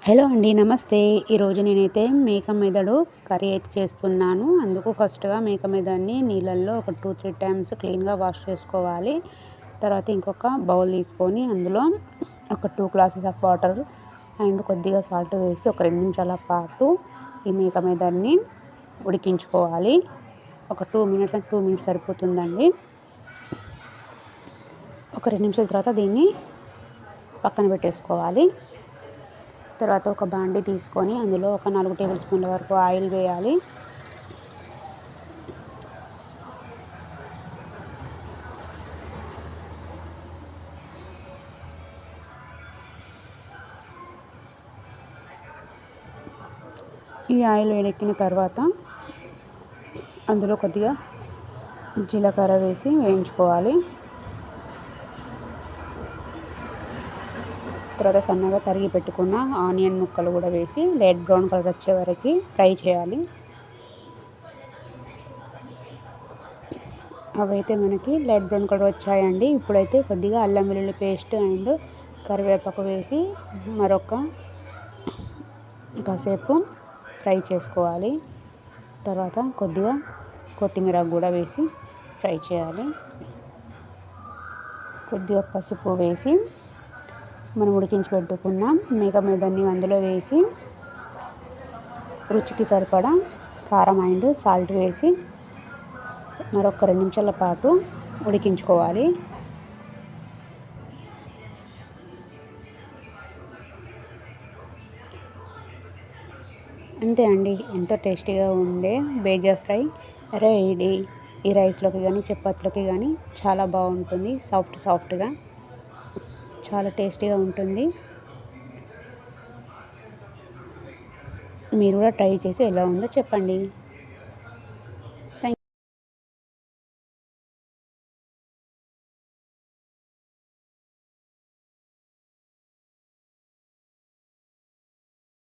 Hello అండి, నమస్తే. ఈరోజు నేనైతే మేక మెదడు కర్రీ అయితే చేస్తున్నాను. అందుకు ఫస్ట్గా మేక మెదడుని నీళ్ళల్లో ఒక 2-3 టైమ్స్ క్లీన్గా వాష్ చేసుకోవాలి. తర్వాత ఇంకొక బౌల్ తీసుకొని అందులో ఒక 2 గ్లాసెస్ ఆఫ్ వాటర్ అండ్ కొద్దిగా సాల్ట్ వేసి ఒక 2 నిమిషాల పాటు ఈ మేక మెదడుని ఉడికించుకోవాలి. ఒక 2 మినిట్స్ సరిపోతుందండి. ఒక 2 నిమిషాల తర్వాత దీన్ని పక్కన పెట్టేసుకోవాలి. తర్వాత ఒక బాండీ తీసుకొని అందులో ఒక 4 టేబుల్ స్పూన్ల వరకు ఆయిల్ వేయాలి. ఈ ఆయిల్ వేడెక్కిన తర్వాత అందులో కొద్దిగా జీలకర్ర వేసి వేయించుకోవాలి. తర్వాత సన్నగా తరిగి పెట్టుకున్న ఆనియన్ ముక్కలు కూడా వేసి లైట్ బ్రౌన్ కలర్ వచ్చే వరకు ఫ్రై చేయాలి. అవైతే మనకి లైట్ బ్రౌన్ కలర్ వచ్చాయండి. ఇప్పుడైతే కొద్దిగా అల్లం వెల్లుల్లి పేస్ట్ అండ్ కరివేపాకు వేసి కాసేపు ఫ్రై చేసుకోవాలి. తర్వాత కొద్దిగా కొత్తిమీర కూడా వేసి ఫ్రై చేయాలి. కొద్దిగా పసుపు వేసి మనం ఉడికించి పెట్టుకున్న మేక మెదడుని అందులో వేసి రుచికి సరిపడా కారం అండ్ సాల్ట్ వేసి మరొక 2 నిమిషాల పాటు ఉడికించుకోవాలి. అంతే అండి, ఎంతో టేస్టీగా ఉండే బేజర్ ఫ్రై రెడీ. ఈ రైస్లోకి కానీ చపాతీలోకి కానీ చాలా బాగుంటుంది. సాఫ్ట్గా చాలా టేస్టీగా ఉంటుంది. మీరు కూడా ట్రై చేసి ఎలా ఉందో చెప్పండి.